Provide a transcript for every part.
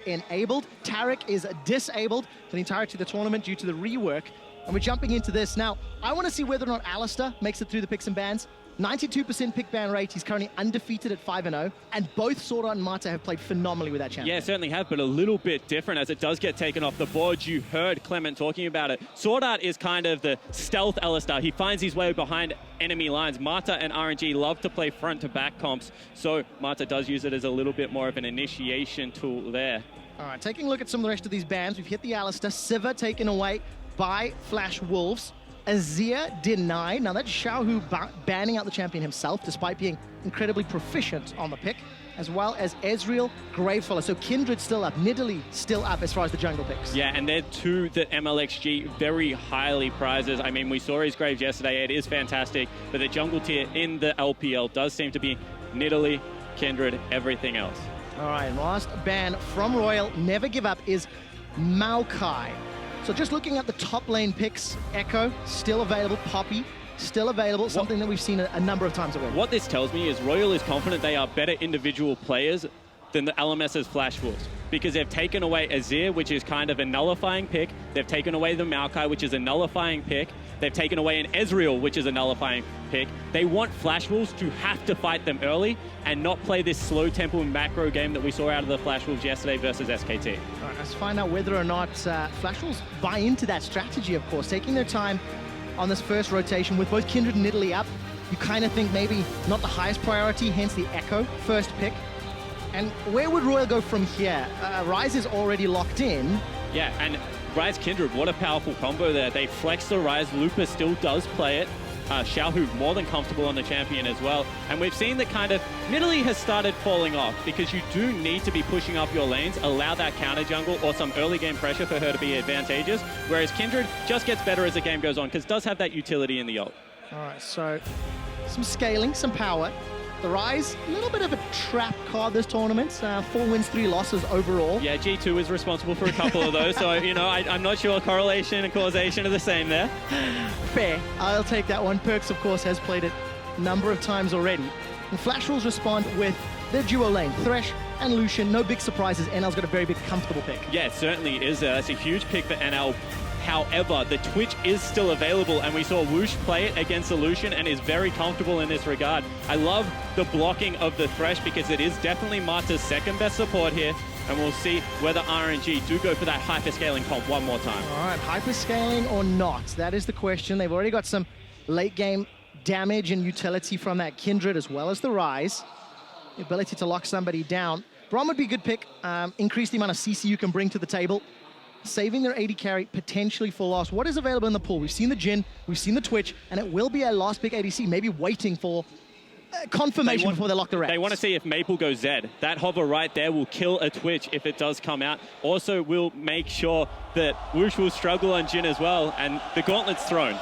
enabled. Tarek is disabled for the entirety of the tournament due to the rework. And we're jumping into this. Now, I want to see whether or not Alistair makes it through the picks and bans. 92% pick ban rate. He's currently undefeated at 5-0. And both SwordArt and Mata have played phenomenally with that champion. Yeah, certainly have, but a little bit different as it does get taken off the board. You heard Clement talking about it. SwordArt is kind of the stealth Alistair. He finds his way behind enemy lines. Mata and RNG love to play front-to-back comps, so Mata does use it as a little bit more of an initiation tool there. All right, taking a look at some of the rest of these bans. We've hit the Alistair. Siva taken away by Flash Wolves. Azir denied. Now that's xiaohu banning out the champion himself, despite being incredibly proficient on the pick, as well as Ezreal, Gravefollower. So Kindred still up, Nidalee still up as far as the jungle picks. Yeah, and they're two that MLXG very highly prizes. I mean, we saw his Graves yesterday. It is fantastic, but the jungle tier in the LPL does seem to be Nidalee, Kindred, everything else. All right, and last ban from Royal, never give up, is Maokai. So just looking at the top lane picks, Ekko, still available, Poppy, still available, something that we've seen a number of times already. What this tells me is Royal is confident they are better individual players than the LMS's Flash Wolves, because they've taken away Azir, which is kind of a nullifying pick. They've taken away the Maokai, which is a nullifying pick. They've taken away an Ezreal, which is a nullifying pick. They want Flash Wolves to have to fight them early and not play this slow tempo macro game that we saw out of the Flash Wolves yesterday versus SKT. All right, let's find out whether or not Flash Wolves buy into that strategy, of course. Taking their time on this first rotation with both Kindred and Nidalee up, you kind of think maybe not the highest priority, hence the Ekko first pick. And where would Royal go from here? Ryze is already locked in. Yeah, and Ryze Kindred, what a powerful combo there. They flex the Ryze, Lupa still does play it. xiaohu more than comfortable on the champion as well. And we've seen that kind of, Nidalee has started falling off because you do need to be pushing up your lanes, allow that counter jungle or some early game pressure for her to be advantageous. Whereas Kindred just gets better as the game goes on because does have that utility in the ult. All right, so some scaling, some power. The Ryze, a little bit of a trap card this tournament. 4 wins, 3 losses overall. Yeah, G2 is responsible for a couple of those, so, you know, I'm not sure correlation and causation are the same there. Fair. I'll take that one. Perks, of course, has played it a number of times already. And Flash Wolves respond with their duo lane, Thresh and Lucian. No big surprises. NL's got a very big, comfortable pick. Yeah, it certainly is. That's a huge pick for NL. However, the Twitch is still available, and we saw wuxx play it against the Lucian and is very comfortable in this regard. I love the blocking of the Thresh because it is definitely Mata's second best support here, and we'll see whether RNG do go for that hyperscaling comp one more time. All right, hyperscaling or not? That is the question. They've already got some late game damage and utility from that Kindred as well as the Ryze. The ability to lock somebody down. Braum would be a good pick. Increase the amount of CC you can bring to the table. Saving their AD carry potentially for loss. What is available in the pool? We've seen the Jhin, we've seen the Twitch, and it will be a last pick ADC, maybe waiting for confirmation before they lock the racks. They want to see if Maple goes Zed. That hover right there will kill a Twitch if it does come out. Also will make sure that wuxx will struggle on Jhin as well, and the gauntlet's thrown.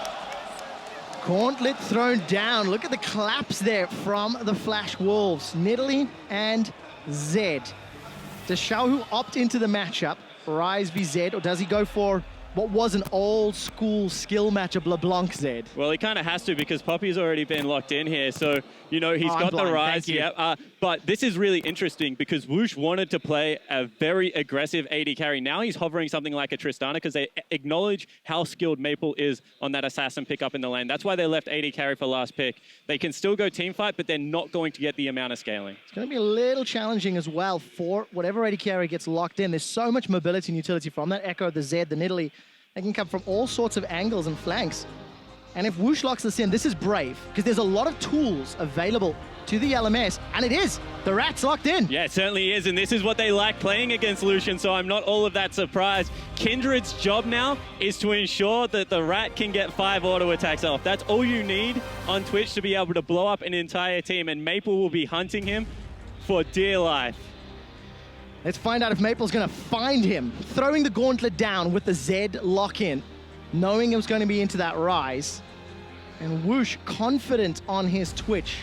Gauntlet thrown down. Look at the claps there from the Flash Wolves. Nidalee and Zed. Does xiaohu opt into the matchup? Ryze v Zed, or does he go for what was an old school skill matchup, LeBlanc Zed? Well, he kind of has to because Poppy's already been locked in here. So, you know, he's got the Ryze. Yeah, but this is really interesting because wuxx wanted to play a very aggressive AD carry. Now he's hovering something like a Tristana because they acknowledge how skilled Maple is on that assassin pickup in the lane. That's why they left AD carry for last pick. They can still go team fight, but they're not going to get the amount of scaling. It's going to be a little challenging as well for whatever AD carry gets locked in. There's so much mobility and utility from that Ekko, the Zed, the Nidalee. They can come from all sorts of angles and flanks. And if wuxx locks this in, this is brave, because there's a lot of tools available to the LMS, and it is. The rat's locked in. Yeah, it certainly is, and this is what they like playing against Lucian, so I'm not all of that surprised. Kindred's job now is to ensure that the rat can get 5 auto attacks off. That's all you need on Twitch to be able to blow up an entire team, and Maple will be hunting him for dear life. Let's find out if Maple's going to find him. Throwing the gauntlet down with the Zed lock-in, knowing it was going to be into that Ryze. And wuxx confident on his Twitch.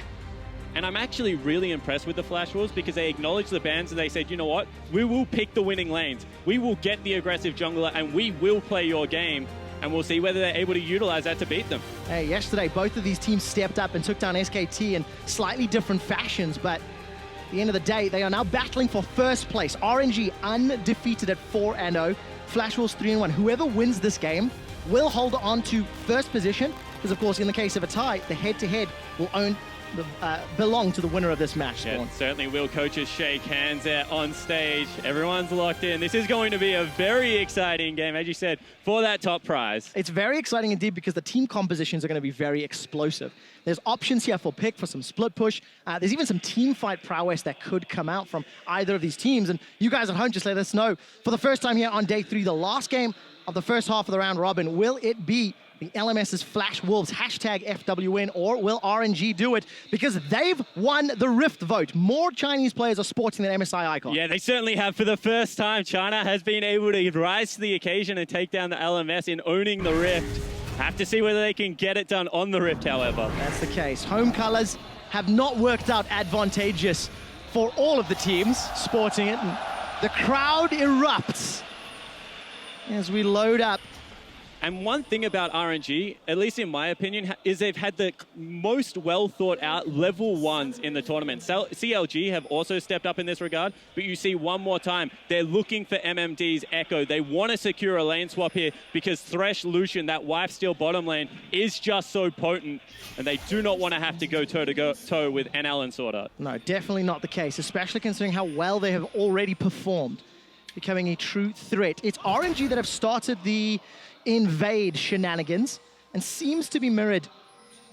And I'm actually really impressed with the Flash Wolves because they acknowledged the bans and they said, you know what? We will pick the winning lanes. We will get the aggressive jungler and we will play your game. And we'll see whether they're able to utilize that to beat them. Hey, yesterday, both of these teams stepped up and took down SKT in slightly different fashions, but At the end of the day, they are now battling for first place. RNG undefeated at 4-0. Flash Wolves 3-1. Whoever wins this game will hold on to first position, because of course in the case of a tie, the head-to-head will belong to the winner of this match. Yeah, certainly will. Coaches shake hands there on stage. Everyone's locked in. This is going to be a very exciting game, as you said, for that top prize. It's very exciting indeed, because the team compositions are going to be very explosive. There's options here for pick, for some split push. There's even some team fight prowess that could come out from either of these teams. And you guys at home, just let us know. For the first time here on day 3, the last game of the first half of the round robin, will it be the LMS's Flash Wolves, #FWN, or will RNG do it? Because they've won the Rift vote. More Chinese players are sporting that MSI icon. Yeah, they certainly have. For the first time, China has been able to rise to the occasion and take down the LMS in owning the Rift. Have to see whether they can get it done on the Rift, however. That's the case. Home colors have not worked out advantageous for all of the teams sporting it. And the crowd erupts as we load up. And one thing about RNG, at least in my opinion, is they've had the most well-thought-out level 1s in the tournament. CLG have also stepped up in this regard, but you see one more time, they're looking for MMD's Ekko. They want to secure a lane swap here because Thresh, Lucian, that wife steal bottom lane, is just so potent, and they do not want to have to go toe-to-toe with NL and SwordArt. No, definitely not the case, especially considering how well they have already performed, becoming a true threat. It's RNG that have started the invade shenanigans and seems to be mirrored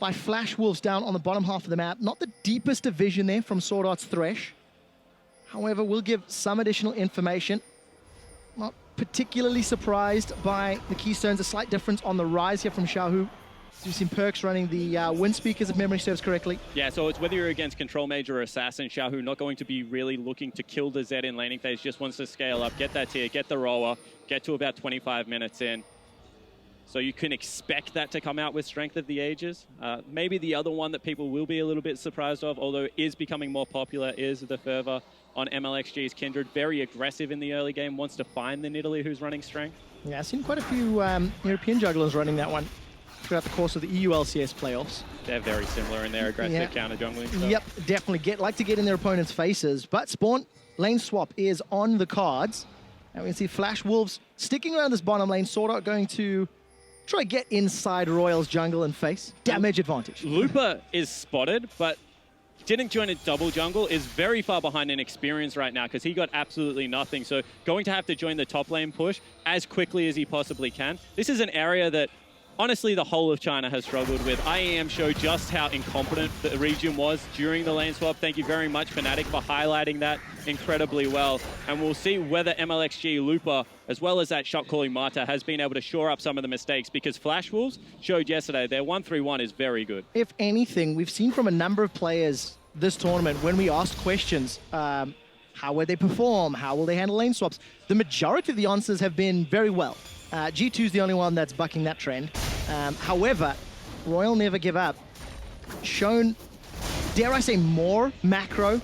by Flash Wolves down on the bottom half of the map. Not the deepest division there from SwordArt's Thresh. However, we'll give some additional information. Not particularly surprised by the Keystones. A slight difference on the Ryze here from xiaohu. You've seen Perks running the wind speakers, if memory serves correctly. Yeah, so it's whether you're against Control Mage or Assassin, xiaohu not going to be really looking to kill the Zed in laning phase, just wants to scale up, get that tier, get the roller, get to about 25 minutes in. So you can expect that to come out with Strength of the Ages. Maybe the other one that people will be a little bit surprised of, although it is becoming more popular, is the Fervor on MLXG's Kindred. Very aggressive in the early game, wants to find the Nidalee who's running Strength. Yeah, I've seen quite a few European jugglers running that one throughout the course of the EU LCS playoffs. They're very similar in their aggressive counter jungling stuff. Yep, definitely like to get in their opponent's faces. But Spawn, lane swap is on the cards. And we can see Flash Wolves sticking around this bottom lane. SwordArt going to try to get inside Royal's jungle and face. Damage advantage. Looper is spotted, but didn't join a double jungle, is very far behind in experience right now because he got absolutely nothing. So going to have to join the top lane push as quickly as he possibly can. This is an area that honestly the whole of China has struggled with. IEM showed just how incompetent the region was during the lane swap. Thank you very much, Fnatic, for highlighting that incredibly well. And we'll see whether MLXG Looper, as well as that shot calling Mata, has been able to shore up some of the mistakes, because Flash Wolves showed yesterday their 1-3-1 is very good. If anything, we've seen from a number of players this tournament, when we ask questions, how will they perform? How will they handle lane swaps? The majority of the answers have been very well. G2 is the only one that's bucking that trend. However, Royal never give up. Shown, dare I say, more macro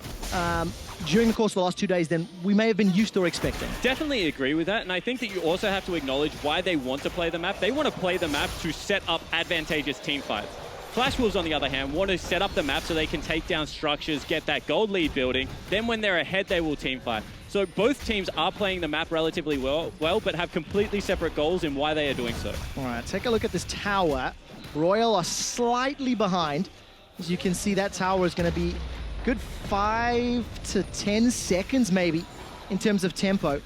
during the course of the last 2 days than we may have been used to or expecting. Definitely agree with that, and I think that you also have to acknowledge why they want to play the map. They want to play the map to set up advantageous team fights. Flash Wolves, on the other hand, want to set up the map so they can take down structures, get that gold lead building. Then when they're ahead, they will team fight. So both teams are playing the map relatively well, but have completely separate goals in why they are doing so. All right, take a look at this tower. Royal are slightly behind. As you can see, that tower is going to be good 5 to 10 seconds maybe in terms of tempo.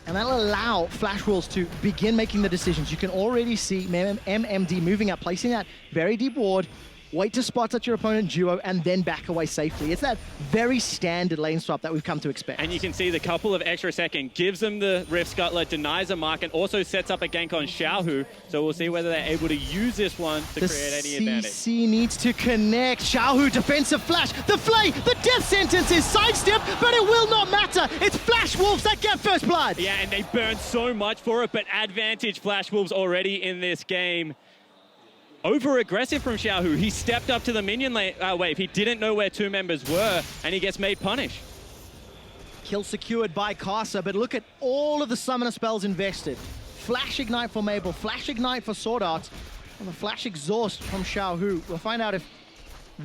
And that'll allow Flash Wolves to begin making the decisions. You can already see MMD moving up, placing that very deep ward, wait to spot at your opponent duo, and then back away safely. It's that very standard lane swap that we've come to expect. And you can see the couple of extra seconds gives them the Rift Scuttler, denies a mark, and also sets up a gank on xiaohu. So we'll see whether they're able to use this one to create any advantage. CC needs to connect. xiaohu, defensive flash. The flay, the death sentence is sidestepped, but it will not matter. It's Flash Wolves that get first blood. Yeah, and they burned so much for it, but advantage Flash Wolves already in this game. Over-aggressive from xiaohu. He stepped up to the minion wave. He didn't know where two members were, and he gets made punish. Kill secured by Karsa, but look at all of the summoner spells invested. Flash Ignite for Mabel, Flash Ignite for SwordArt, and the Flash Exhaust from xiaohu. We'll find out if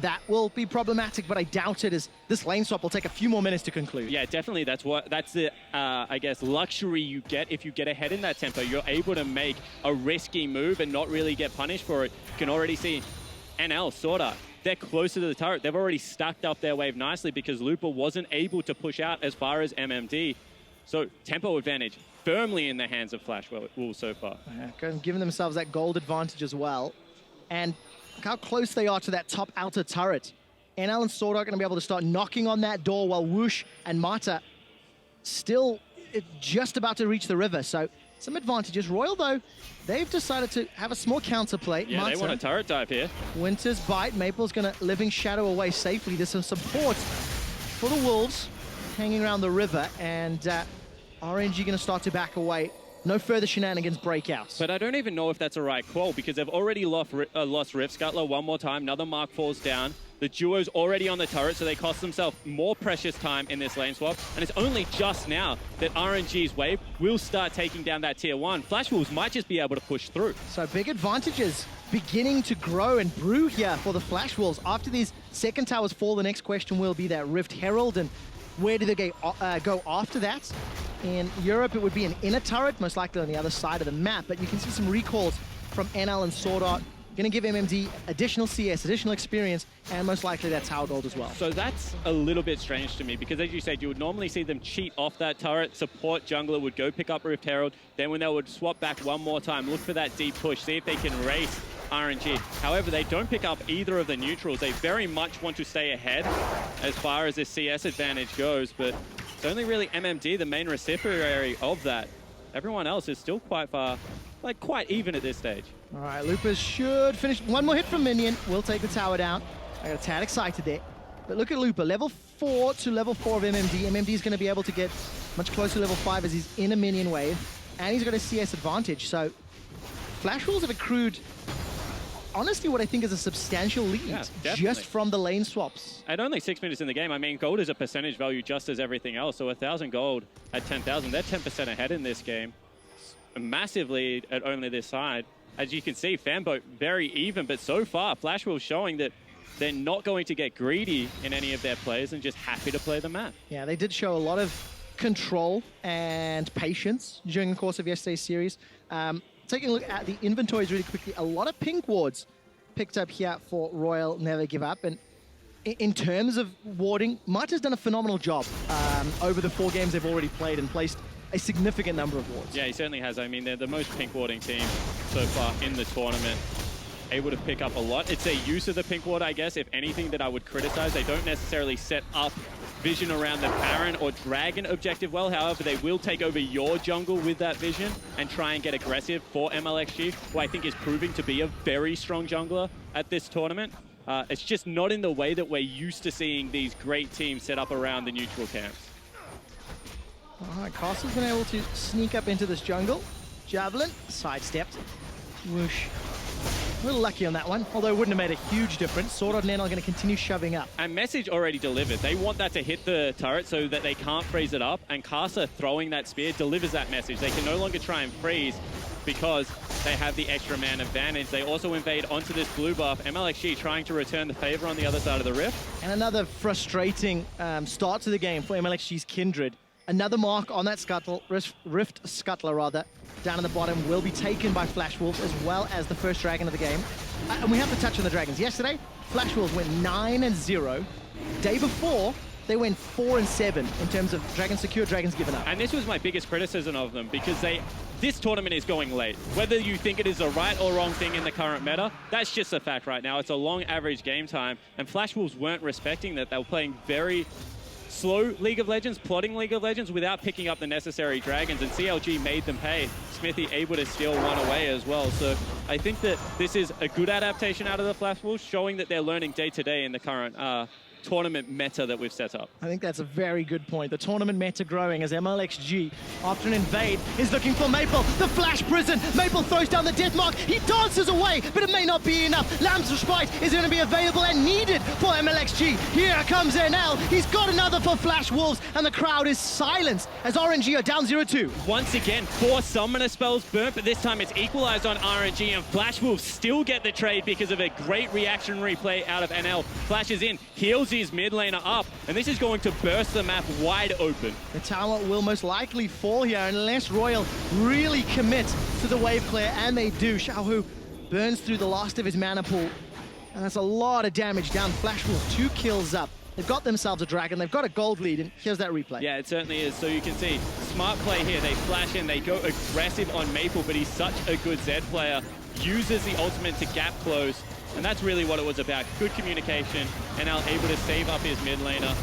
that will be problematic, but I doubt it, as this lane swap will take a few more minutes to conclude. Yeah, definitely. That's the I guess luxury you get if you get ahead in that tempo. You're able to make a risky move and not really get punished for it. You can already see NL, SwordArt, they're closer to the turret. They've already stacked up their wave nicely because Lupa wasn't able to push out as far as MMD. So tempo advantage firmly in the hands of Flash Wolves so far. Yeah, giving themselves that gold advantage as well. And look how close they are to that top outer turret. NL and SwordArt are going to be able to start knocking on that door while wuxx and Mata still just about to reach the river. So some advantages. Royal, though, they've decided to have a small counterplay. Yeah, Mata, they want a turret dive here. Winter's Bite. Maple's going to Living Shadow away safely. There's some support for the Wolves hanging around the river, and RNG going to start to back away. No further shenanigans breakouts. But I don't even know if that's a right call because they've already lost Rift Scuttler one more time. Another Mark falls down. The duo's already on the turret, so they cost themselves more precious time in this lane swap. And it's only just now that RNG's wave will start taking down that tier 1. Flash Wolves might just be able to push through. So big advantages beginning to grow and brew here for the Flash Wolves. After these second towers fall, the next question will be that Rift Herald, and where do they go after that? In Europe, it would be an inner turret, most likely on the other side of the map, but you can see some recalls from NL and SwordArt. Going to give MMD additional CS, additional experience, and most likely that tower gold as well. So that's a little bit strange to me because, as you said, you would normally see them cheat off that turret, support jungler would go pick up Rift Herald, then when they would swap back one more time, look for that deep push, see if they can race RNG. However, they don't pick up either of the neutrals. They very much want to stay ahead as far as this CS advantage goes, but it's only really MMD, the main recipiary of that. Everyone else is still quite far, like quite even at this stage. All right, Lupas should finish. One more hit from Minion. We'll take the tower down. I got a tad excited there. But look at Lupa, level 4 to level 4 of MMD. MMD is going to be able to get much closer to level 5 as he's in a minion wave. And he's got a CS advantage. So Flash Wolves have accrued, honestly, what I think is a substantial lead, just from the lane swaps. At only 6 minutes in the game, I mean, gold is a percentage value just as everything else. So 1,000 gold at 10,000, they're 10% ahead in this game. A massive lead at only this side. As you can see, Fanboat very even, but so far, Flash Wolves showing that they're not going to get greedy in any of their plays and just happy to play the map. Yeah, they did show a lot of control and patience during the course of yesterday's series. Taking a look at the inventories really quickly, a lot of pink wards picked up here for Royal Never Give Up. And in terms of warding, Mata's done a phenomenal job over the 4 games they've already played and placed a significant number of wards. Yeah, he certainly has. I mean, they're the most pink warding team so far in the tournament. Able to pick up a lot. It's a use of the pink ward, I guess, if anything that I would criticize. They don't necessarily set up vision around the Baron or Dragon objective well. However, they will take over your jungle with that vision and try and get aggressive for mlxg, who I think is proving to be a very strong jungler at this tournament. It's just not in the way that we're used to seeing these great teams set up around the neutral camps. All right, Karsa's been able to sneak up into this jungle. Javelin, sidestepped. Whoosh. A little lucky on that one, although it wouldn't have made a huge difference. SwordArt and NL are going to continue shoving up. And message already delivered. They want that to hit the turret so that they can't freeze it up, and Karsa throwing that spear delivers that message. They can no longer try and freeze because they have the extra man advantage. They also invade onto this blue buff. mlxg trying to return the favor on the other side of the rift. And another frustrating start to the game for mlxg's Kindred. Another mark on that Rift Scuttler, rather, down in the bottom, will be taken by Flash Wolves, as well as the first dragon of the game. And we have to touch on the dragons. Yesterday, Flash Wolves went 9-0. Day before, they went 4-7 in terms of dragons secured, dragons given up. And this was my biggest criticism of them, because this tournament is going late. Whether you think it is the right or wrong thing in the current meta, that's just a fact right now. It's a long average game time, and Flash Wolves weren't respecting that. They were playing very slow League of Legends, plotting League of Legends without picking up the necessary dragons, and CLG made them pay. Smithy able to steal one away as well. So I think that this is a good adaptation out of the Flash Wolves, showing that they're learning day to day in the current tournament meta that we've set up. I think that's a very good point. The tournament meta growing as mlxg, after an invade, is looking for Maple. The flash prison. Maple throws down the death mark. He dances away, but it may not be enough. Lamb's Respite is going to be available and needed for mlxg. Here comes NL. He's got another for Flash Wolves, and the crowd is silenced as RNG are down 0-2. Once again, 4 summoner spells burnt, but this time it's equalized on RNG, and Flash Wolves still get the trade because of a great reactionary play out of NL. Flashes in, heals his mid laner up, and this is going to burst the map wide open. The tower will most likely fall here unless Royal really commit to the wave clear, and they do. xiaohu burns through the last of his mana pool, and that's a lot of damage down. Flash Wolves 2 kills up. They've got themselves a dragon, they've got a gold lead, and here's that replay. Yeah, it certainly is. So you can see, smart play here. They flash in, they go aggressive on Maple, but he's such a good Zed player. Uses the ultimate to gap close, and that's really what it was about. Good communication, and now able to save up his mid laner.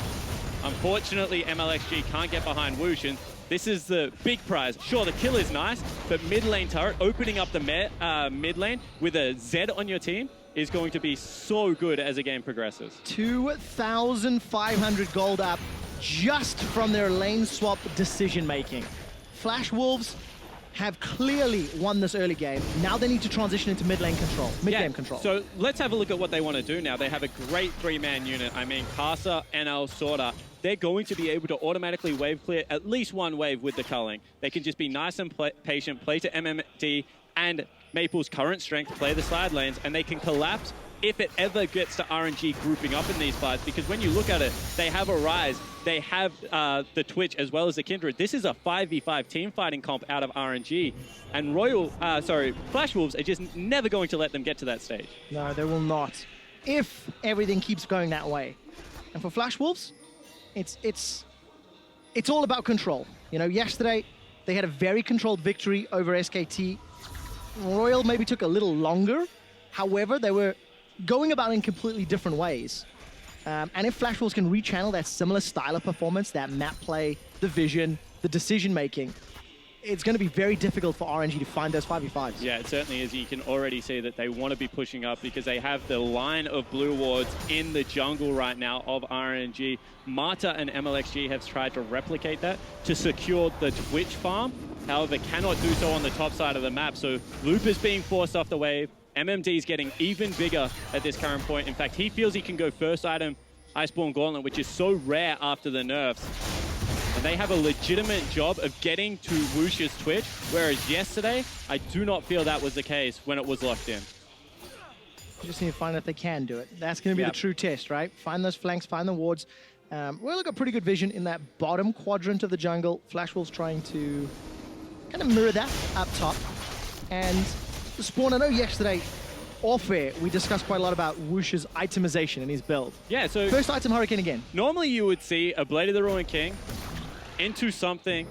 Unfortunately, mlxg can't get behind wuxx, and this is the big prize. Sure, the kill is nice, but mid lane turret, opening up the mid lane with a Zed on your team is going to be so good as the game progresses. 2,500 gold up just from their lane swap decision making. Flash Wolves have clearly won this early game. Now they need to transition into mid-lane control, mid-game control. So let's have a look at what they want to do now. They have a great 3-man unit. I mean, Karsa, NL, SwordArt. They're going to be able to automatically wave clear at least one wave with the culling. They can just be nice and patient, play to MMD and Maple's current strength, play the side lanes, and they can collapse if it ever gets to RNG grouping up in these fights, because when you look at it, they have a Ryze, they have the Twitch as well as the Kindred. This is a 5v5 team fighting comp out of RNG, and Flash Wolves are just never going to let them get to that stage. No, they will not, if everything keeps going that way. And for Flash Wolves, it's all about control. You know, yesterday, they had a very controlled victory over SKT. Royal maybe took a little longer. However, they were going about in completely different ways. And if Flash Wolves can rechannel that similar style of performance, that map play, the vision, the decision-making, it's going to be very difficult for RNG to find those 5v5s. Yeah, it certainly is. You can already see that they want to be pushing up because they have the line of blue wards in the jungle right now of RNG. Marta and mlxg have tried to replicate that to secure the Twitch farm. However, cannot do so on the top side of the map. So Loop is being forced off the wave. MMD is getting even bigger at this current point. In fact, he feels he can go first item Iceborne Gauntlet, which is so rare after the nerfs. And they have a legitimate job of getting to wuxx's Twitch, whereas yesterday, I do not feel that was the case when it was locked in. You just need to find out if they can do it. That's going to be the true test, right? Find those flanks, find the wards. Royal got pretty good vision in that bottom quadrant of the jungle. Flash Wolves trying to kind of mirror that up top. And Spawn, I know yesterday, off air, we discussed quite a lot about wuxx's itemization in his build. Yeah, so... First item, Hurricane again. Normally you would see a Blade of the Ruined King into something.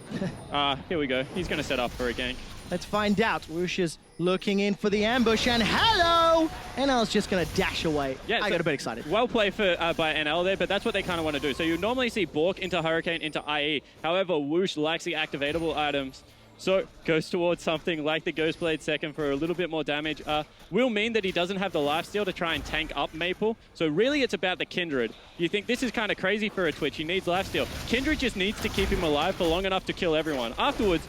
Here we go. He's going to set up for a gank. Let's find out. wuxx is looking in for the ambush, and hello! NL's just going to dash away. Yeah, I got a bit excited. Well played by NL there, but that's what they kind of want to do. So you normally see Bork into Hurricane into IE. However, wuxx likes the activatable items. So goes towards something like the Ghostblade second for a little bit more damage. Will mean that he doesn't have the lifesteal to try and tank up Maple. So really it's about the Kindred. You think this is kind of crazy for a Twitch. He needs lifesteal. Kindred just needs to keep him alive for long enough to kill everyone. Afterwards,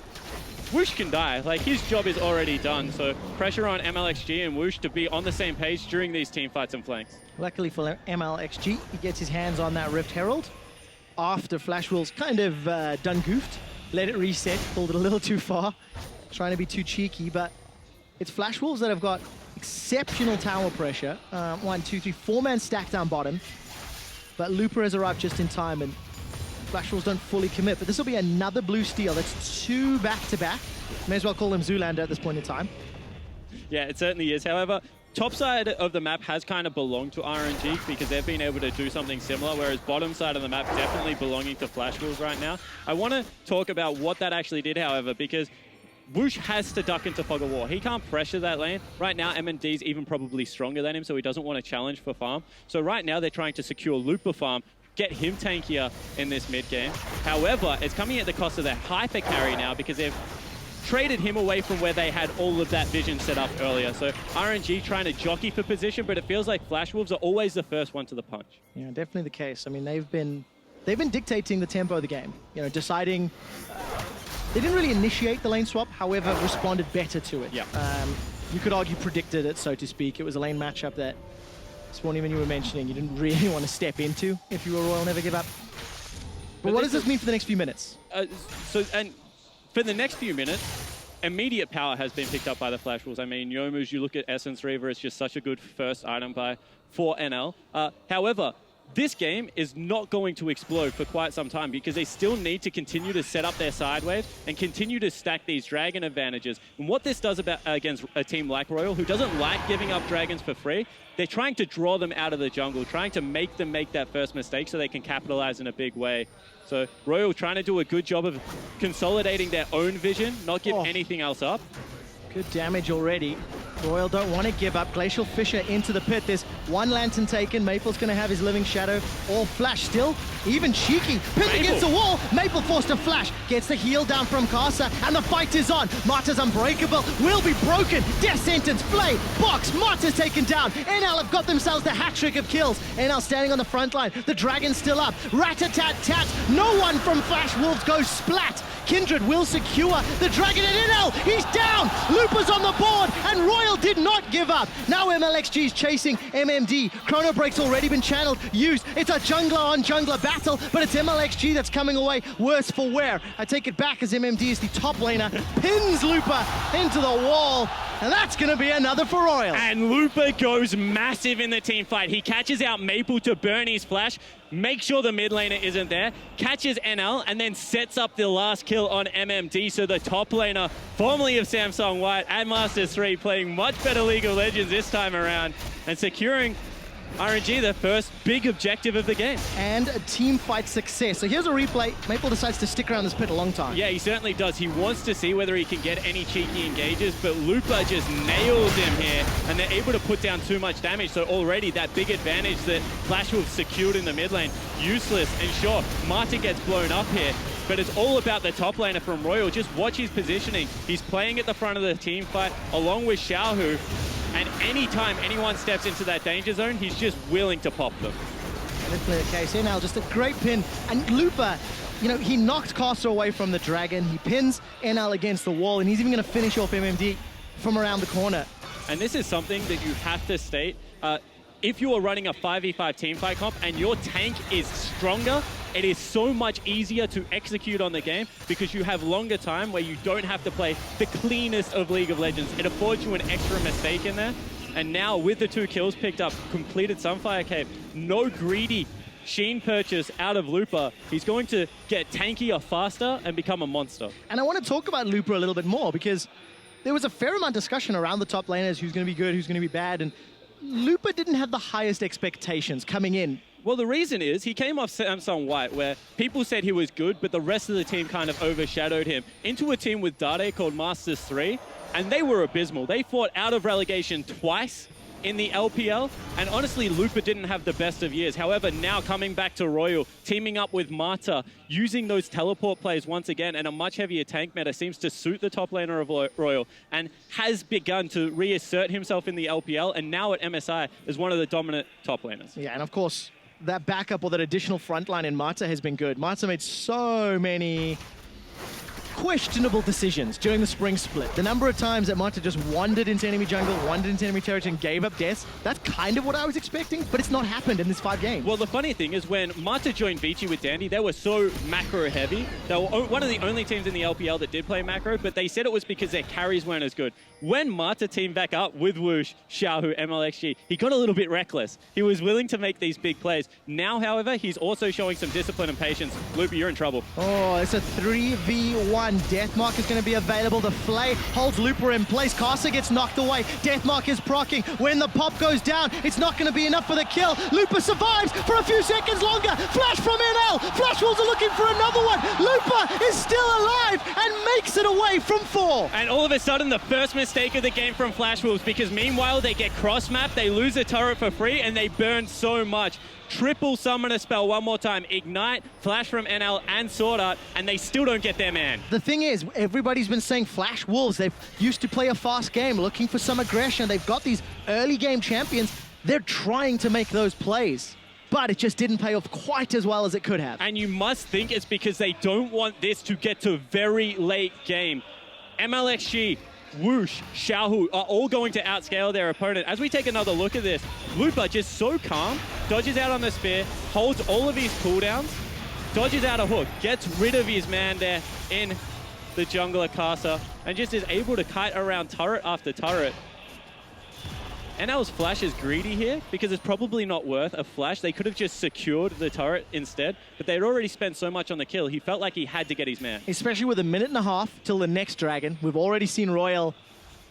wuxx can die. Like, his job is already done. So pressure on mlxg and wuxx to be on the same page during these team fights and flanks. Luckily for mlxg, he gets his hands on that Rift Herald after Flash Wolves kind of done goofed. Let it reset, pulled it a little too far, trying to be too cheeky, but it's Flash Wolves that have got exceptional tower pressure. 1, 2, 3, 4-man stack down bottom, but Looper has arrived just in time, and Flash Wolves don't fully commit, but this will be another blue steal. That's 2 back-to-back. May as well call him Zoolander at this point in time. Yeah, it certainly is. However, top side of the map has kind of belonged to RNG because they've been able to do something similar, whereas bottom side of the map definitely belonging to Flash Wolves right now. I want to talk about what that actually did, however, because wuxx has to duck into Fog of War. He can't pressure that lane. Right now, MMD's even probably stronger than him, so he doesn't want to challenge for farm. So right now, they're trying to secure Looper farm, get him tankier in this mid game. However, it's coming at the cost of their hyper carry now because they've traded him away from where they had all of that vision set up earlier. So RNG trying to jockey for position, but it feels like Flash Wolves are always the first one to the punch. Yeah, definitely the case. I mean, they've been dictating the tempo of the game. You know, deciding. They didn't really initiate the lane swap, however, responded better to it. Yeah. You could argue predicted it, so to speak. It was a lane matchup that, Spawn, even you were mentioning, you didn't really want to step into if you were Royal Never Give Up. But what does this mean for the next few minutes? And for the next few minutes, immediate power has been picked up by the Flash Wolves. I mean, Youmu's, you look at Essence Reaver, it's just such a good first item buy for NL. However, this game is not going to explode for quite some time because they still need to continue to set up their side wave and continue to stack these dragon advantages. And what this does against a team like Royal, who doesn't like giving up dragons for free, they're trying to draw them out of the jungle, trying to make them make that first mistake so they can capitalize in a big way. So Royal trying to do a good job of consolidating their own vision, not give anything else up. Good damage already. Royal don't want to give up. Glacial Fissure into the pit. There's one lantern taken. Maple's going to have his Living Shadow. All Flash still. Even cheeky. Pinned against the wall. Maple forced to flash. Gets the heal down from Karsa. And the fight is on. Marta's unbreakable. Will be broken. Death sentence. Flay. Box. Marta's taken down. NL have got themselves the hat trick of kills. NL standing on the front line. The Dragon's still up. Rat-a-tat-tat. No one from Flash Wolves goes splat. Kindred will secure the Dragon at NL. He's down. Looper's on the board. And Royal did not give up. Now mlxg is chasing MMD. Chrono Break's already been channeled, used. It's a jungler on jungler battle, but it's mlxg that's coming away worse for wear. I take it back as MMD is the top laner, pins Looper into the wall, and that's gonna be another for Royal. And Looper goes massive in the team fight. He catches out Maple to burn his flash, make sure the mid laner isn't there, catches NL, and then sets up the last kill on MMD. So the top laner, formerly of Samsung White and Masters 3, playing much better League of Legends this time around and securing RNG their first big objective of the game. And a team fight success. So here's a replay. Maple decides to stick around this pit a long time. Yeah, he certainly does. He wants to see whether he can get any cheeky engages, but Looper just nails him here, and they're able to put down too much damage. So already that big advantage that Flash Wolf secured in the mid lane, useless. And sure, Marta gets blown up here, but it's all about the top laner from Royal. Just watch his positioning. He's playing at the front of the team fight along with xiaohu. And anytime anyone steps into that danger zone, he's just willing to pop them. Definitely the case. NL just a great pin. And Looper, you know, he knocked Karsa away from the Dragon. He pins NL against the wall, and he's even going to finish off MMD from around the corner. And this is something that you have to state. If you are running a 5v5 teamfight comp and your tank is stronger, it is so much easier to execute on the game because you have longer time where you don't have to play the cleanest of League of Legends. It affords you an extra mistake in there. And now with the 2 kills picked up, completed Sunfire Cave, no greedy Sheen purchase out of Looper. He's going to get tankier faster and become a monster. And I want to talk about Looper a little bit more because there was a fair amount of discussion around the top laners, who's going to be good, who's going to be bad, and Looper didn't have the highest expectations coming in. Well, the reason is he came off Samsung White, where people said he was good, but the rest of the team kind of overshadowed him, into a team with Nidalee called Masters 3, and they were abysmal. They fought out of relegation twice in the LPL, and honestly, Looper didn't have the best of years. However, now coming back to Royal, teaming up with Marta, using those teleport plays once again, and a much heavier tank meta seems to suit the top laner of Royal, and has begun to reassert himself in the LPL, and now at MSI is one of the dominant top laners. Yeah, and of course, that backup or that additional front line in Marta has been good. Marta made so many questionable decisions during the spring split. The number of times that Marta just wandered into enemy jungle, wandered into enemy territory and gave up deaths, that's kind of what I was expecting, but it's not happened in this 5 games. Well, the funny thing is when Marta joined Vici with Dandy, they were so macro heavy. They were one of the only teams in the LPL that did play macro, but they said it was because their carries weren't as good. When Marta teamed back up with Whoosh, xiaohu, mlxg, he got a little bit reckless. He was willing to make these big plays. Now, however, he's also showing some discipline and patience. Looper, you're in trouble. Oh, it's a 3v1. Deathmark is going to be available. The Flay holds Looper in place. Karsa gets knocked away. Deathmark is proccing. When the pop goes down, it's not going to be enough for the kill. Looper survives for a few seconds longer. Flash from NL. Flash Wolves are looking for another one. Looper is still alive and makes it away from 4. And all of a sudden, the first mistake of the game from Flash Wolves, because meanwhile, they get cross-mapped, they lose a turret for free, and they burn so much. triple summoner spell one more time. Ignite, flash from NL and SwordArt, and they still don't get their man. The thing is, everybody's been saying Flash Wolves. They've used to play a fast game, looking for some aggression. They've got these early game champions. They're trying to make those plays, but it just didn't pay off quite as well as it could have. And you must think it's because they don't want this to get to very late game. mlxg, wuxx, xiaohu are all going to outscale their opponent. As we take another look at this, Lupa just so calm, dodges out on the spear, holds all of his cooldowns, dodges out a hook, gets rid of his man there in the jungler Karsa, and just is able to kite around turret after turret. NL's flash is greedy here because it's probably not worth a flash. They could have just secured the turret instead, but they'd already spent so much on the kill. He felt like he had to get his man. Especially with a minute and a half till the next dragon. We've already seen Royal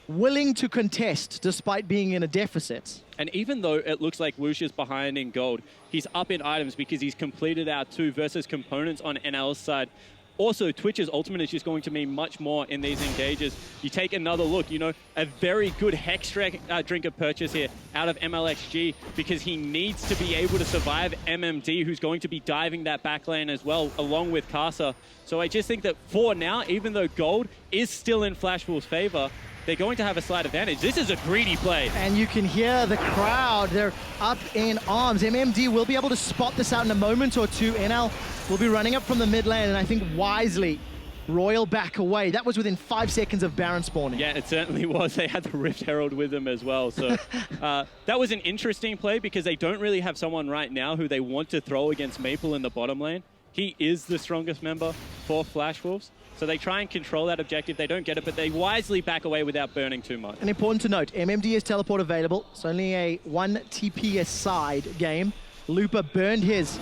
willing to contest despite being in a deficit. And even though it looks like wuxx is behind in gold, he's up in items because he's completed our 2 versus components on NL's side. Also, Twitch's ultimate is just going to mean much more in these engages. You take another look, you know, a very good Hex Drinker purchase here out of mlxg because he needs to be able to survive MMD, who's going to be diving that back lane as well, along with Karsa. So I just think that for now, even though gold is still in Flash Wolves' favor, they're going to have a slight advantage. This is a greedy play. And you can hear the crowd. They're up in arms. MMD will be able to spot this out in a moment or two. NL will be running up from the mid lane, and I think wisely, Royal back away. That was within 5 seconds of Baron spawning. Yeah, it certainly was. They had the Rift Herald with them as well. So that was an interesting play because they don't really have someone right now who they want to throw against Maple in the bottom lane. He is the strongest member for Flash Wolves. So they try and control that objective. They don't get it, but they wisely back away without burning too much. And important to note, MMD is teleport available. It's only a 1 TP aside game. Lupa burned his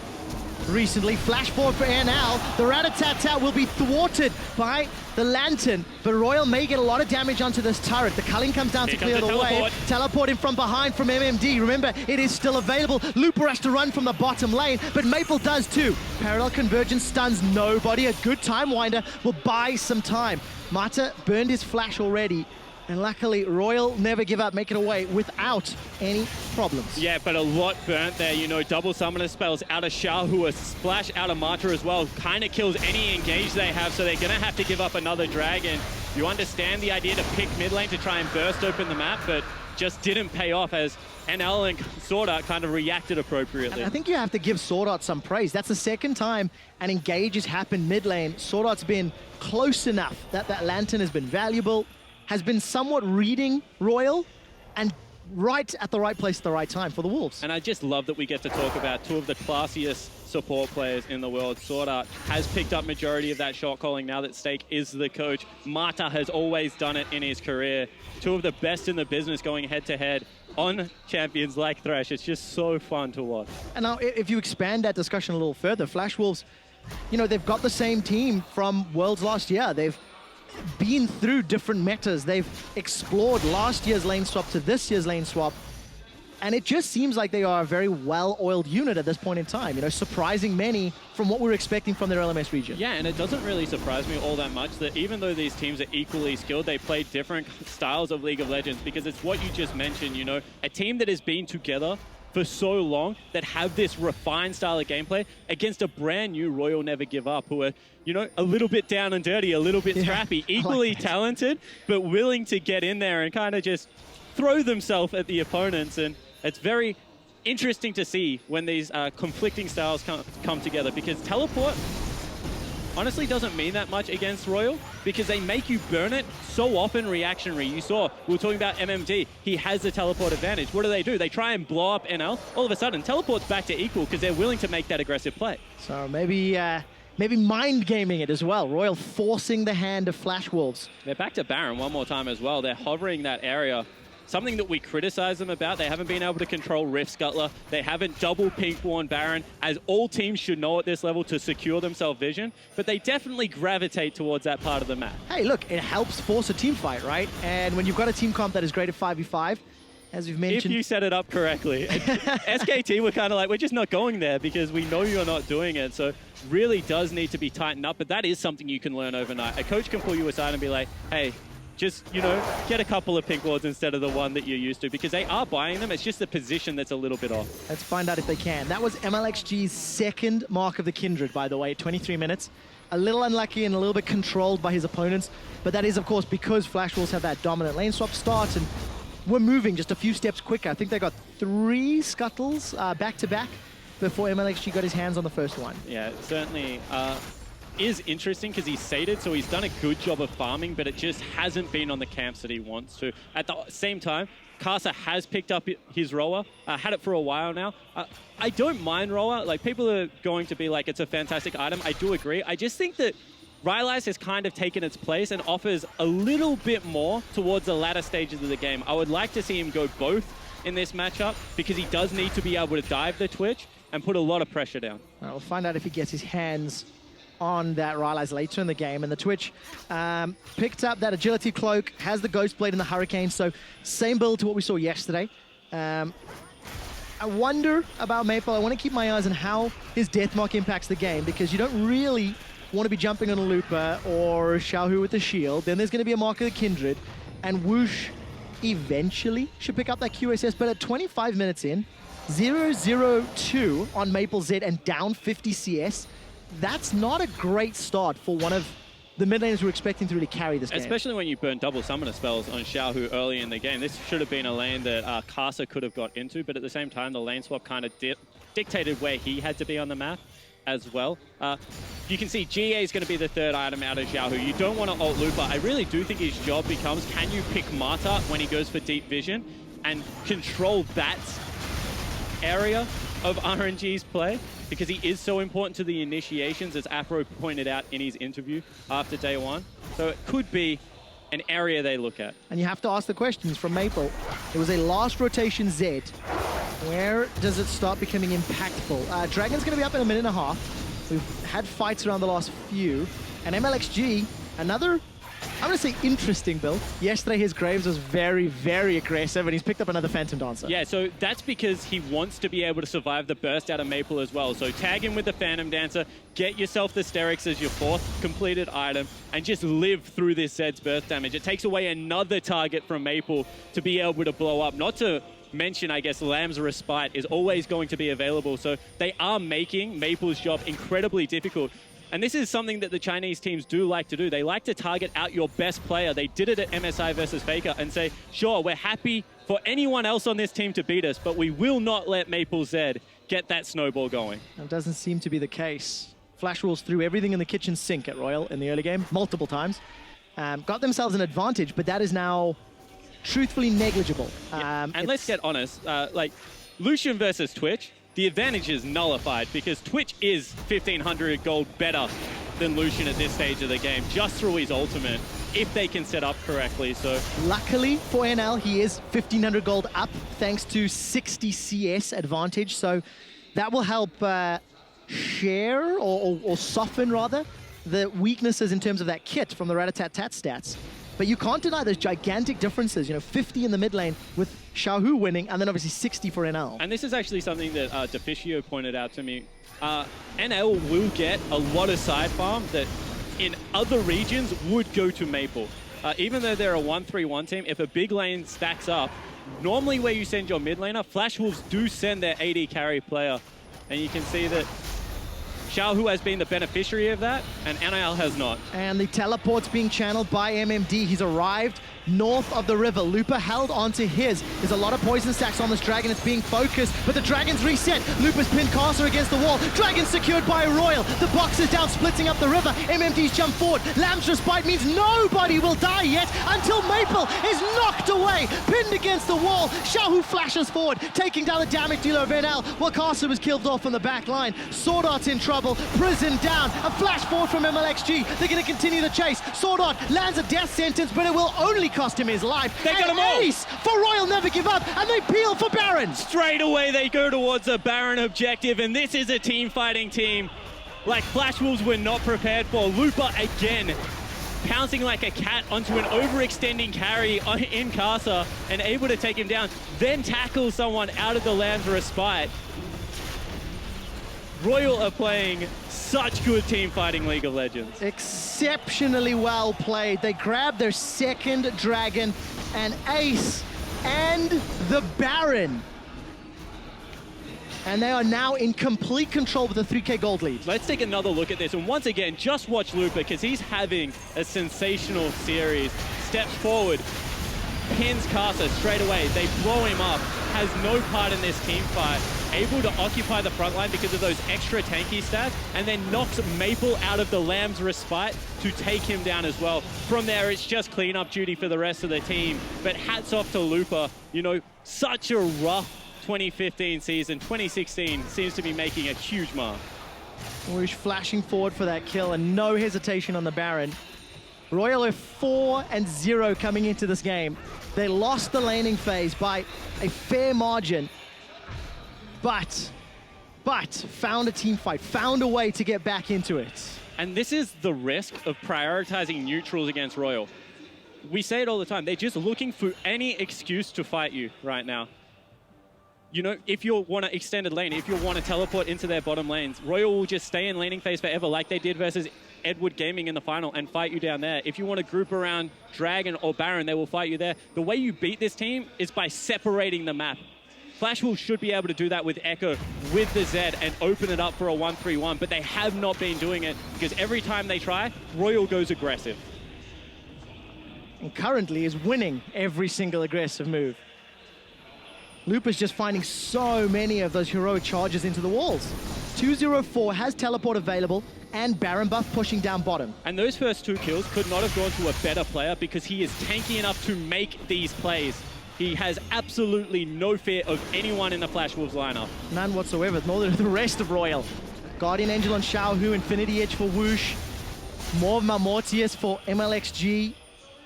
recently. Flash forward for NL. The rat-a-tat-tat will be thwarted by the Lantern, but Royal may get a lot of damage onto this turret. The culling comes down to clear the way. Teleporting from behind from MMD. Remember, it is still available. Lupa has to run from the bottom lane, but Maple does too. Parallel convergence stuns nobody. A good time winder will buy some time. Mata burned his flash already. And luckily, Royal never give up, make it away without any problems. Yeah, but a lot burnt there. You know, double summoner spells out of xiaohu, a splash out of Mata as well. Kind of kills any engage they have, so they're going to have to give up another dragon. You understand the idea to pick mid lane to try and burst open the map, but just didn't pay off as NL and SwordArt kind of reacted appropriately. And I think you have to give SwordArt some praise. That's the second time an engage has happened mid lane. SwordArt's been close enough that that Lantern has been valuable, has been somewhat reading Royal, and right at the right place at the right time for the Wolves. And I just love that we get to talk about 2 of the classiest support players in the world. SwordArt has picked up majority of that shot calling now that Stake is the coach. Mata has always done it in his career. 2 of the best in the business going head to head on champions like Thresh. It's just so fun to watch. And now if you expand that discussion a little further, Flash Wolves, you know, they've got the same team from Worlds last year. They've been through different metas. They've explored last year's lane swap to this year's lane swap. And it just seems like they are a very well-oiled unit at this point in time, you know, surprising many from what we were expecting from their LMS region. Yeah, and it doesn't really surprise me all that much that even though these teams are equally skilled, they play different styles of League of Legends because it's what you just mentioned, you know, a team that has been together for so long that have this refined style of gameplay against a brand new Royal Never Give Up who are, you know, a little bit down and dirty, a little bit scrappy, equally talented, but willing to get in there and kind of just throw themselves at the opponents. And it's very interesting to see when these conflicting styles come together because teleport honestly doesn't mean that much against Royal because they make you burn it so often reactionary. You saw, we were talking about MMD, he has the teleport advantage. What do? They try and blow up NL. All of a sudden, teleport's back to equal because they're willing to make that aggressive play. So maybe mind gaming it as well. Royal forcing the hand of Flash Wolves. They're back to Baron one more time as well. They're hovering that area. Something that we criticize them about, they haven't been able to control Rift Scuttler. They haven't double pink worn Baron, as all teams should know at this level to secure themselves vision, but they definitely gravitate towards that part of the map. Hey, look, it helps force a team fight, right? And when you've got a team comp that is great at 5v5, as you've mentioned... If you set it up correctly. SKT were kind of like, we're just not going there because we know you're not doing it, so really does need to be tightened up, but that is something you can learn overnight. A coach can pull you aside and be like, hey, just, you know, get a couple of pink wards instead of the one that you're used to, because they are buying them. It's just the position that's a little bit off. Let's find out if they can. That was mlxg's second mark of the Kindred, by the way, 23 minutes. A little unlucky and a little bit controlled by his opponents, but that is, of course, because Flash Wolves have that dominant lane swap start and we're moving just a few steps quicker. I think they got 3 scuttles back-to-back before mlxg got his hands on the first one. Yeah, it certainly is interesting because he's sated, so he's done a good job of farming, but it just hasn't been on the camps that he wants to. At the same time, Karsa has picked up his roller, had it for a while now. I don't mind roller. Like, people are going to be like, it's a fantastic item. I do agree. I just think that Ryze has kind of taken its place and offers a little bit more towards the latter stages of the game. I would like to see him go both in this matchup because he does need to be able to dive the Twitch and put a lot of pressure down. We'll find out if he gets his hands on that Ryze later in the game. And the Twitch picked up that agility cloak, has the Ghost Blade and the Hurricane, so same build to what we saw yesterday. I wonder about Maple. I want to keep my eyes on how his Deathmark impacts the game, because you don't really want to be jumping on a Looper or xiaohu with the shield. Then there's going to be a mark of the Kindred, and Whoosh eventually should pick up that QSS, but at 25 minutes in, 0-0-2 on Maple Z and down 50 CS, that's not a great start for one of the mid laners we're expecting to really carry this game. Especially when you burn double summoner spells on xiaohu early in the game. This should have been a lane that Karsa could have got into, but at the same time, the lane swap kind of dictated where he had to be on the map as well. You can see GA is going to be the third item out of xiaohu. You don't want to ult Looper. I really do think his job becomes, can you pick Marta when he goes for deep vision and control that area of RNG's play? Because he is so important to the initiations, as Afro pointed out in his interview after day one. So it could be an area they look at. And you have to ask the questions from Maple. It was a last rotation Z. Where does it start becoming impactful? Dragon's going to be up in a minute and a half. We've had fights around the last few. And mlxg, another, I'm going to say interesting build. Yesterday his Graves was very, very aggressive, and he's picked up another Phantom Dancer. Yeah, so that's because he wants to be able to survive the burst out of Maple as well. So tag him with the Phantom Dancer, get yourself the Sterix as your 4th completed item, and just live through this Zed's burst damage. It takes away another target from Maple to be able to blow up. Not to mention, I guess, Lamb's Respite is always going to be available. So they are making Maple's job incredibly difficult. And this is something that the Chinese teams do like to do. They like to target out your best player. They did it at MSI versus Faker and say, sure, we're happy for anyone else on this team to beat us, but we will not let Maple Z get that snowball going. That doesn't seem to be the case. Flash Wolves threw everything in the kitchen sink at Royal in the early game, multiple times. Got themselves an advantage, but that is now truthfully negligible. Yeah. And let's get honest, like Lucian versus Twitch, the advantage is nullified because Twitch is 1,500 gold better than Lucian at this stage of the game, just through his ultimate, if they can set up correctly. So luckily for NL, he is 1,500 gold up thanks to 60 CS advantage. So that will help share or soften rather the weaknesses in terms of that kit from the Rat-a-tat-tat stats. But you can't deny those gigantic differences, you know, 50 in the mid lane with xiaohu winning, and then obviously 60 for NL. And this is actually something that Deficio pointed out to me. NL will get a lot of side farm that in other regions would go to Maple. Even though they're a 1-3-1 team, if a big lane stacks up, normally where you send your mid laner, Flash Wolves do send their AD carry player. And you can see that xiaohu has been the beneficiary of that, and NL has not. And the teleport's being channeled by MMD. He's arrived north of the river. Looper held onto his. There's a lot of poison stacks on this dragon. It's being focused, but the dragon's reset. Looper's pinned Karsa against the wall. Dragon secured by Royal. The box is down, splitting up the river. MMD's jumped forward. Lamb's Respite means nobody will die yet until Maple is knocked away, pinned against the wall. xiaohu flashes forward, taking down the damage dealer of NL, while Karsa was killed off on the back line. SwordArt's in trouble. Prison down. A flash forward from mlxg. They're going to continue the chase. SwordArt lands a death sentence, but it will only cost him his life. They got him all. Ace for Royal never give up, and they peel for Baron. Straight away they go towards a Baron objective, and this is a team fighting team like Flash Wolves were not prepared for. Looper again pouncing like a cat onto an overextending carry in Karsa and able to take him down, then tackle someone out of the Lamb's Respite. Royal are playing such good team fighting League of Legends. Exceptionally well played. They grabbed their second dragon, an ace, and the Baron. And they are now in complete control with a 3K gold lead. Let's take another look at this. And once again, just watch Lupa because he's having a sensational series. Steps forward, pins Karsa straight away. They blow him up, has no part in this team fight. Able to occupy the front line because of those extra tanky stats, and then knocks Maple out of the Lamb's respite to take him down as well. From there, it's just cleanup duty for the rest of the team. But hats off to Lupa. You know, such a rough 2015 season. 2016 seems to be making a huge mark. wuxx flashing forward for that kill and no hesitation on the Baron. Royal are 4-0 coming into this game. They lost the laning phase by a fair margin, but found a team fight, found a way to get back into it. And this is the risk of prioritizing neutrals against Royal. We say it all the time, they're just looking for any excuse to fight you right now. You know, if you want to extended lane, if you want to teleport into their bottom lanes, Royal will just stay in laning phase forever like they did versus Edward Gaming in the final and fight you down there. If you want to group around Dragon or Baron, they will fight you there. The way you beat this team is by separating the map. Flashwolves should be able to do that with Ekko, with the Zed, and open it up for a 1-3-1, but they have not been doing it because every time they try, Royal goes aggressive. And currently is winning every single aggressive move. Lupa's just finding so many of those heroic charges into the walls. 204 has teleport available and Baron buff pushing down bottom. And those first two kills could not have gone to a better player because he is tanky enough to make these plays. He has absolutely no fear of anyone in the Flashwolves lineup. None whatsoever, nor the rest of Royal. Guardian Angel on xiaohu, Infinity Edge for wuxx, more Mortius for mlxg.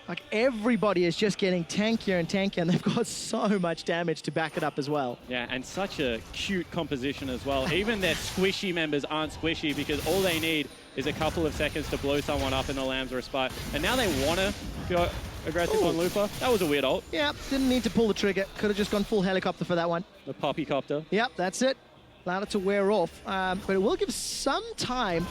Like, everybody is just getting tankier and tankier, and they've got so much damage to back it up as well. Yeah, and such a cute composition as well. Even their squishy members aren't squishy because all they need is a couple of seconds to blow someone up in the Lamb's respite. And now they want to go aggressive on Lupa. That was a weird ult. Yeah, didn't need to pull the trigger. Could have just gone full helicopter for that one. The poppycopter. Yep, that's it. Allowed it to wear off. But it will give some time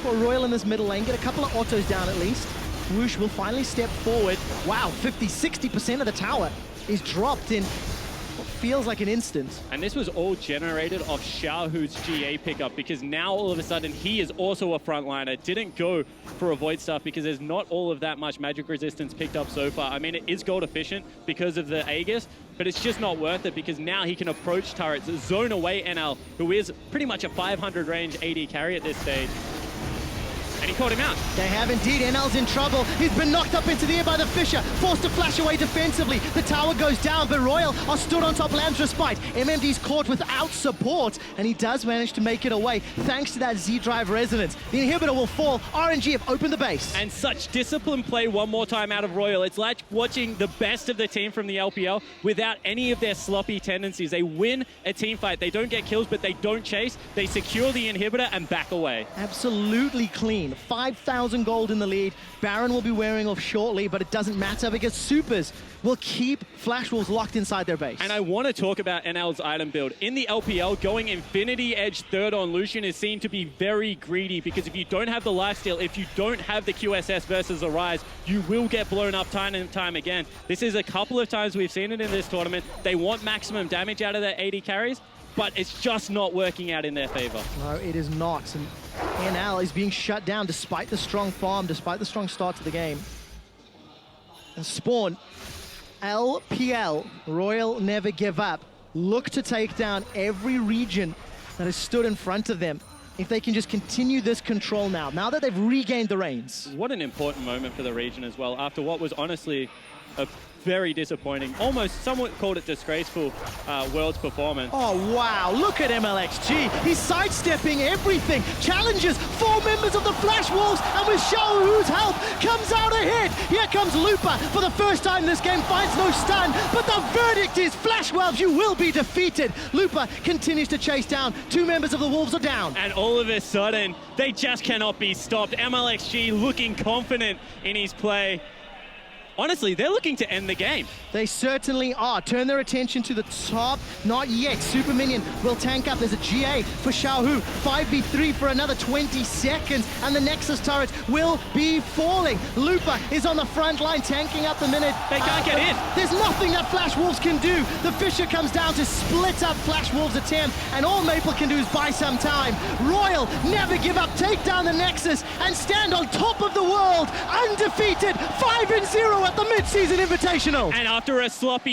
for Royal in this middle lane. Get a couple of autos down at least. wuxx will finally step forward. Wow, 50-60% of the tower is dropped in what feels like an instant. And this was all generated off xiaohu's GA pickup because now all of a sudden he is also a frontliner. Didn't go for a void stuff because there's not all of that much magic resistance picked up so far. I mean, it is gold efficient because of the Aegis, but it's just not worth it because now he can approach turrets, zone away NL, who is pretty much a 500 range AD carry at this stage. And he caught him out. They have indeed. NL's in trouble. He's been knocked up into the air by the Fisher. Forced to flash away defensively. The tower goes down, but Royal are stood on top Lamb's respite. MMD's caught without support, and he does manage to make it away thanks to that Z-Drive resonance. The inhibitor will fall. RNG have opened the base. And such disciplined play one more time out of Royal. It's like watching the best of the team from the LPL without any of their sloppy tendencies. They win a team fight. They don't get kills, but they don't chase. They secure the inhibitor and back away. Absolutely clean. 5,000 gold in the lead. Baron will be wearing off shortly, but it doesn't matter because Supers will keep Flashwolves locked inside their base. And I want to talk about NL's item build. In the LPL, going Infinity Edge third on Lucian is seen to be very greedy because if you don't have the lifesteal, if you don't have the QSS versus the Ryze, you will get blown up time and time again. This is a couple of times we've seen it in this tournament. They want maximum damage out of their AD carries, but it's just not working out in their favor. No, it is not. And NL is being shut down despite the strong farm, despite the strong start to the game. And Spawn, LPL, Royal never give up. Look to take down every region that has stood in front of them. If they can just continue this control now that they've regained the reins. What an important moment for the region as well, after what was honestly a very disappointing, almost someone called it disgraceful Worlds performance. Oh wow, look at mlxg. He's sidestepping everything. Challenges 4 members of the Flashwolves, and with xiaohu's help, comes out ahead. Here comes Lupa for the first time this game, finds no stun, but the verdict is Flashwolves, you will be defeated. Lupa continues to chase down. 2 members of the Wolves are down. And all of a sudden, they just cannot be stopped. mlxg looking confident in his play. honestly, they're looking to end the game. They certainly are. Turn their attention to the top. Not yet. Super Minion will tank up. There's a GA for xiaohu. 5v3 for another 20 seconds. And the Nexus turret will be falling. Lupa is on the front line, tanking up the minute. They can't get in. There's nothing that Flash Wolves can do. The Fisher comes down to split up Flash Wolves' attempt. And all Maple can do is buy some time. Royal, never give up. Take down the Nexus and stand on top of the world. Undefeated. 5-0 at the mid-season Invitational. And after a sloppy